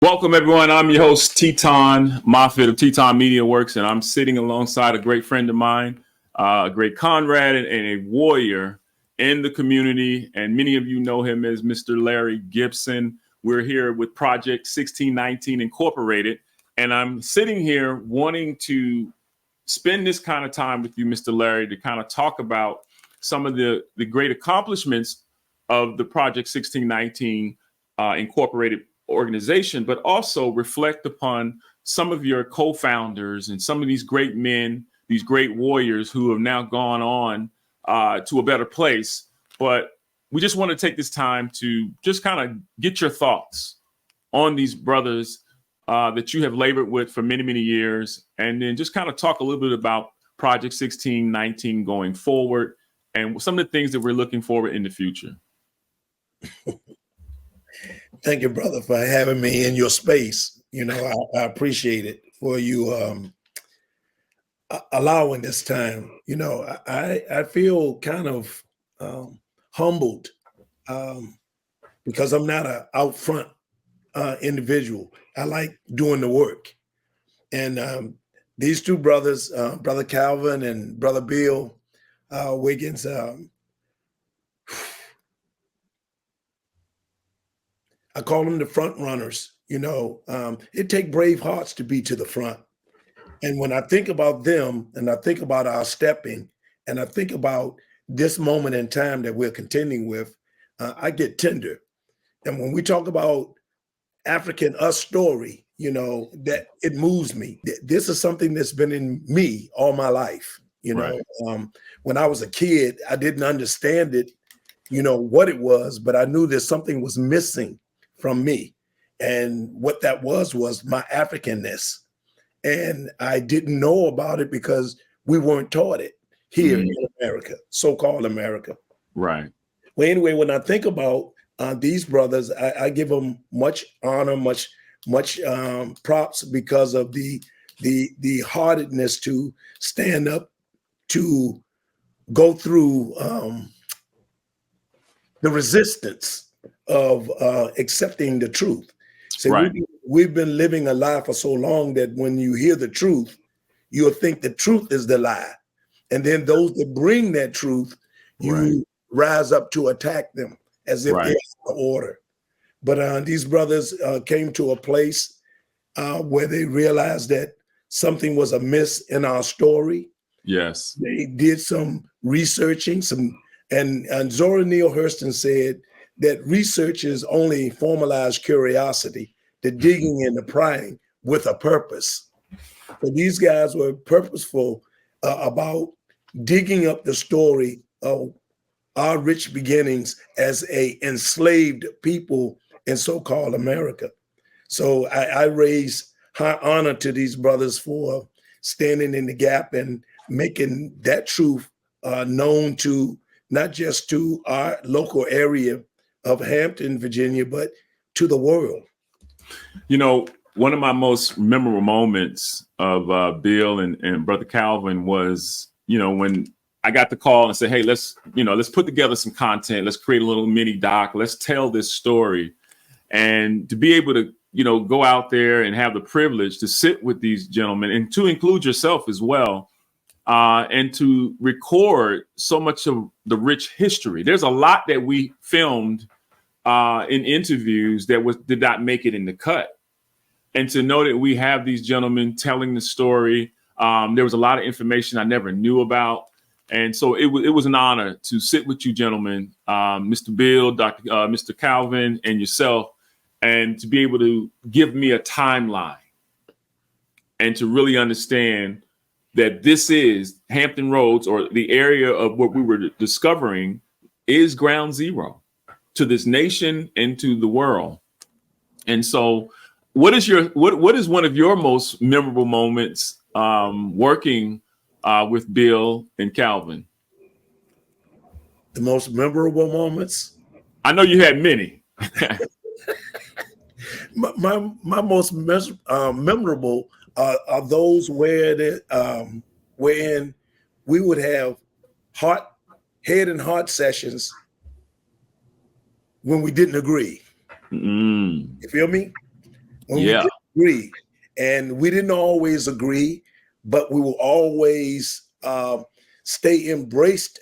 Welcome, everyone. I'm your host, Tetaun Moffett of Tetaun Media Works, and I'm sitting alongside a great friend of mine, a great comrade and a warrior in the community. And many of you know him as Mr. Larry Gibson. We're here with Project 1619 Incorporated, and I'm sitting here wanting to spend this kind of time with you, Mr. Larry, to kind of talk about some of the great accomplishments of the Project 1619 Incorporated organization, but also reflect upon some of your co-founders and some of these great men, these great warriors who have now gone on to a better place. But we just want to take this time to just kind of get your thoughts on these brothers that you have labored with for many, many years, and then just kind of talk a little bit about Project 1619 going forward and some of the things that we're looking forward in the future. Thank you, brother, for having me in your space. I appreciate it for you allowing this time. I feel kind of humbled because I'm not an out front individual. I like doing the work. And these two brothers, Brother Calvin and Brother Bill Wiggins, I call them the front runners. It takes brave hearts to be to the front. And when I think about them and I think about our stepping and I think about this moment in time that we're contending with, I get tender. And when we talk about African us story, that it moves me. This is something that's been in me all my life. Right. When I was a kid, I didn't understand it, what it was, but I knew that something was missing from me. And what that was my Africanness. And I didn't know about it because we weren't taught it here in America, so-called America. Right. Well, anyway, when I think about these brothers, I give them much honor, much props because of the heartedness to stand up, to go through the resistance of accepting the truth. So right. We've been living a lie for so long that when you hear the truth, you'll think the truth is the lie. And then those that bring that truth, you rise up to attack them as if they're out of order. But these brothers came to a place where they realized that something was amiss in our story. Yes. They did some researching, and Zora Neale Hurston said that research is only formalized curiosity, the digging and the prying with a purpose. So these guys were purposeful about digging up the story of our rich beginnings as a enslaved people in so-called America. So I raise high honor to these brothers for standing in the gap and making that truth known to not just to our local area of Hampton, Virginia, but to the world. One of my most memorable moments of Bill and Brother Calvin was, when I got the call and said, hey, let's put together some content. Let's create a little mini doc. Let's tell this story. And to be able to, go out there and have the privilege to sit with these gentlemen and to include yourself as well, and to record so much of the rich history. There's a lot that we filmed in interviews that did not make it in the cut. And to know that we have these gentlemen telling the story, there was a lot of information I never knew about. And so it was an honor to sit with you gentlemen, Mr. Bill, Mr. Calvin, and yourself, and to be able to give me a timeline and to really understand that this is Hampton Roads, or the area of what we were discovering is ground zero to this nation and to the world. And so what is one of your most memorable moments working with Bill and Calvin? The most memorable moments? I know you had many. my most memorable are those wherein we would have head and heart sessions when we didn't agree. You feel me? when we Yeah. disagree. And we didn't always agree, but we will always stay embraced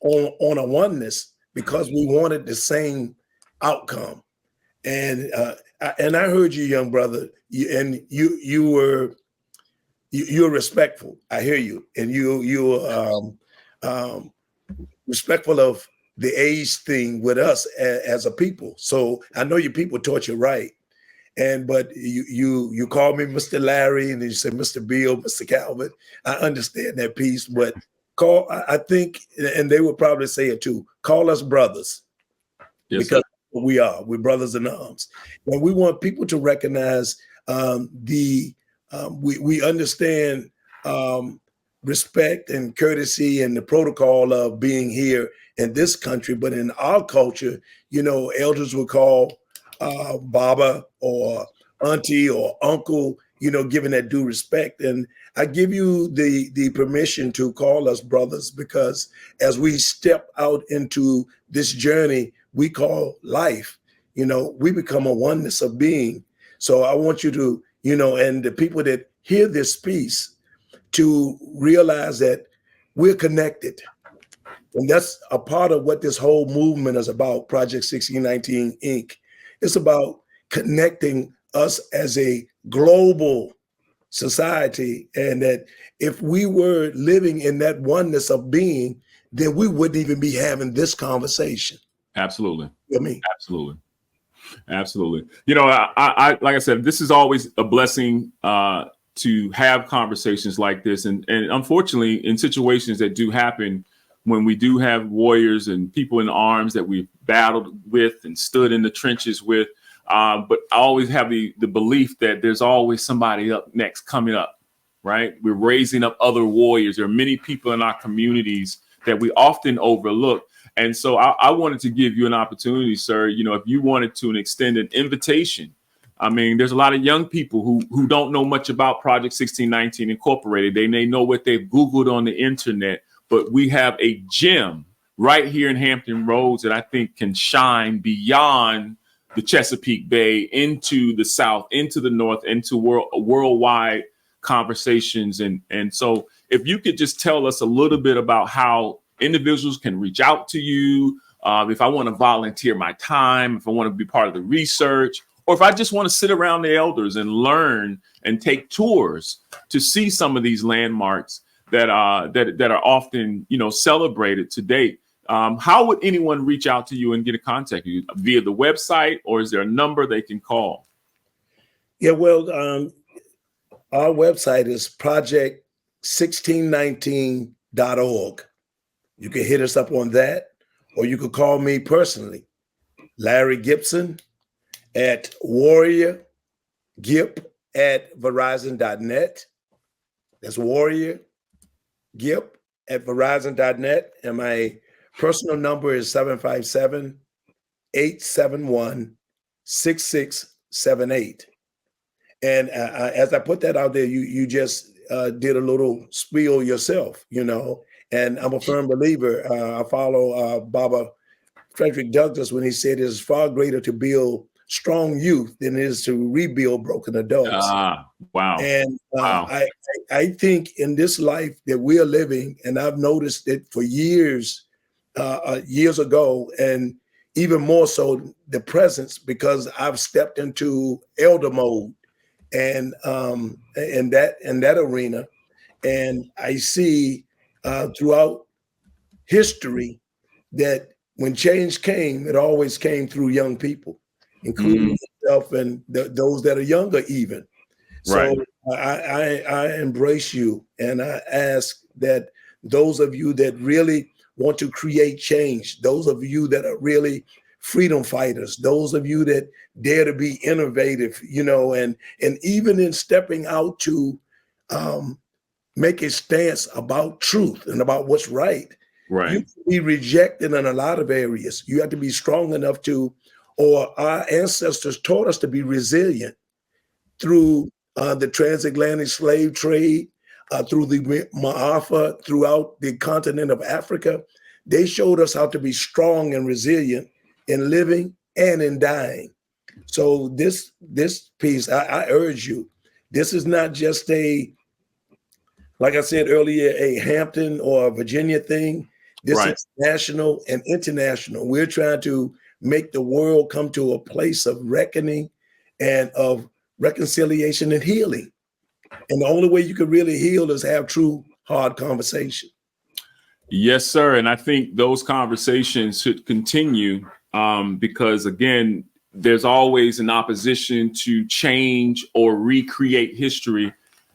on a oneness because we wanted the same outcome. And I heard you, young brother, you're respectful. I hear you, and you're respectful of the age thing with us as a people. So I know your people taught you right. But you call me Mr. Larry, and then you say Mr. Bill, Mr. Calvin. I understand that piece, but I think, and they would probably say it too, call us brothers. Yes, because sir. we're brothers in arms. And we want people to recognize we understand respect and courtesy and the protocol of being here in this country, but in our culture, elders would call Baba or auntie or uncle, giving that due respect. And I give you the permission to call us brothers, because as we step out into this journey we call life, we become a oneness of being. So I want you to, and the people that hear this piece, to realize that we're connected. And that's a part of what this whole movement is about, Project 1619 Inc. It's about connecting us as a global society, and that if we were living in that oneness of being, then we wouldn't even be having this conversation. Absolutely. Absolutely. I like I said, this is always a blessing to have conversations like this. And unfortunately, in situations that do happen, when we do have warriors and people in arms that we've battled with and stood in the trenches with, but I always have the belief that there's always somebody up next coming up, right? We're raising up other warriors. There are many people in our communities that we often overlook. And so I wanted to give you an opportunity, sir, if you wanted to extend an invitation. I mean, there's a lot of young people who don't know much about Project 1619 Incorporated. They may know what they've Googled on the internet, but we have a gem right here in Hampton Roads that I think can shine beyond the Chesapeake Bay into the South, into the North, into worldwide conversations. And so if you could just tell us a little bit about how individuals can reach out to you, if I want to volunteer my time, if I want to be part of the research, or if I just want to sit around the elders and learn and take tours to see some of these landmarks that are often, celebrated to date. How would anyone reach out to you and get in contact with you? Via the website, or is there a number they can call? Yeah, well, our website is project1619.org. You can hit us up on that, or you could call me personally, Larry Gibson, at warriorgip@verizon.net. That's warriorgip@verizon.net. And my personal number is 757-871-6678. And as I put that out there, you just did a little spiel yourself, and I'm a firm believer. I follow Baba Frederick Douglass when he said it is far greater to build strong youth than it is to rebuild broken adults. Wow. And Wow. I think in this life that we are living, and I've noticed it for years ago, and even more so the presence, because I've stepped into elder mode and in that arena, and I see throughout history that when change came, it always came through young people, including myself and those that are younger even. Right. So I embrace you, and I ask that those of you that really want to create change, those of you that are really freedom fighters, those of you that dare to be innovative, and even in stepping out to make a stance about truth and about what's right. Right. You can be rejected in a lot of areas. You have to be strong enough or our ancestors taught us to be resilient through the transatlantic slave trade, through the Ma'afa, throughout the continent of Africa. They showed us how to be strong and resilient in living and in dying. So this piece, I urge you, this is not just like I said earlier, a Hampton or a Virginia thing. This Right. is national and international. We're trying to make the world come to a place of reckoning and of reconciliation and healing. And the only way you can really heal is have true, hard conversation. Yes, sir. And I think those conversations should continue because, again, there's always an opposition to change or recreate history.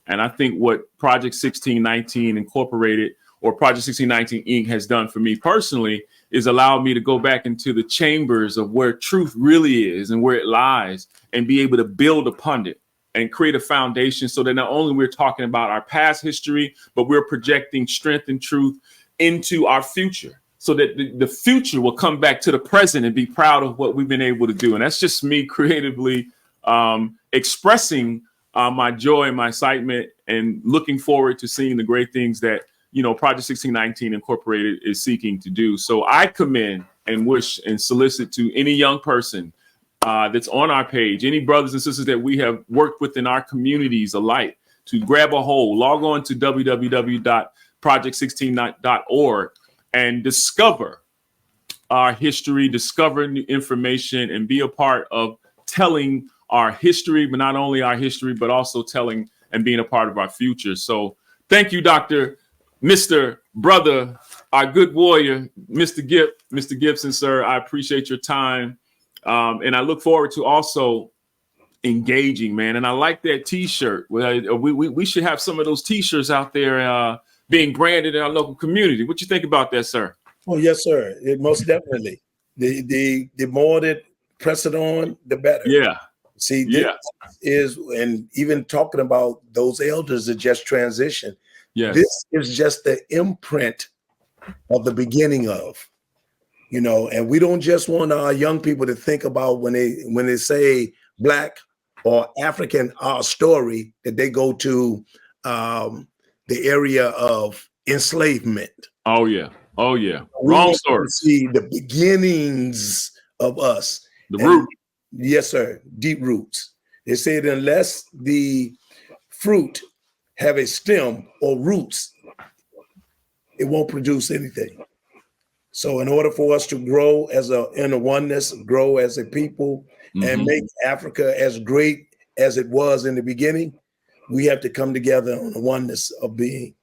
And I think what Project 1619 Incorporated or Project 1619 Inc. has done for me personally is allowed me to go back into the chambers of where truth really is and where it lies and be able to build upon it and create a foundation so that not only we're talking about our past history, but we're projecting strength and truth into our future so that the future will come back to the present and be proud of what we've been able to do. And that's just me creatively expressing my joy and my excitement and looking forward to seeing the great things that, Project 1619 Incorporated is seeking to do. So I commend and wish and solicit to any young person that's on our page, any brothers and sisters that we have worked with in our communities alike, to grab a hold, log on to www.project16.org and discover our history, discover new information, and be a part of telling our history, but not only our history, but also telling and being a part of our future. So thank you, Mr. Brother, our good warrior, Mr. Gibson, sir. I appreciate your time. And I look forward to also engaging, man. And I like that T-shirt. We should have some of those T-shirts out there being branded in our local community. What you think about that, sir? Oh, yes, sir. Most definitely. The more that press it on, the better. Yeah. See, this is, and even talking about those elders that just transitioned, this is just the imprint of the beginning of, and we don't just want our young people to think about when they say Black or African, our story, that they go to the area of enslavement. Oh, yeah. Oh, yeah. Wrong story. See the beginnings of us. The root. Yes, sir. Deep roots. They said unless the fruit have a stem or roots, it won't produce anything. So in order for us to grow in a oneness, grow as a people, and make Africa as great as it was in the beginning, we have to come together on the oneness of being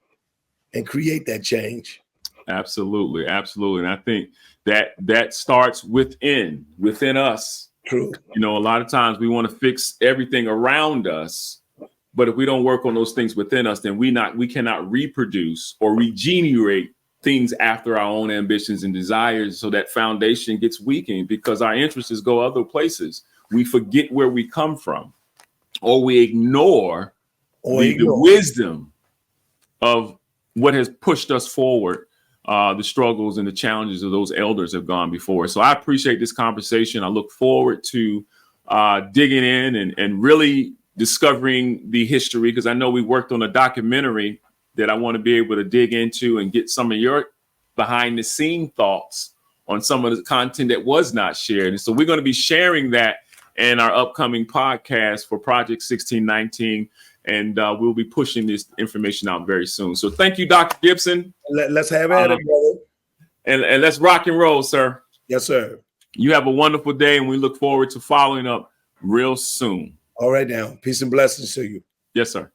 and create that change. Absolutely. Absolutely. And I think that starts within us. True. A lot of times we want to fix everything around us, but if we don't work on those things within us, then we cannot reproduce or regenerate things after our own ambitions and desires. So that foundation gets weakened because our interests go other places. We forget where we come from, or we ignore the wisdom of what has pushed us forward. The struggles and the challenges of those elders have gone before. So I appreciate this conversation. I look forward to digging in and really discovering the history, because I know we worked on a documentary that I want to be able to dig into and get some of your behind the scene thoughts on some of the content that was not shared. And so we're going to be sharing that in our upcoming podcast for Project 1619. And we'll be pushing this information out very soon. So thank you, Dr. Gibson. Let's have at it, brother. And let's rock and roll, sir. Yes, sir. You have a wonderful day, and we look forward to following up real soon. All right, now. Peace and blessings to you. Yes, sir.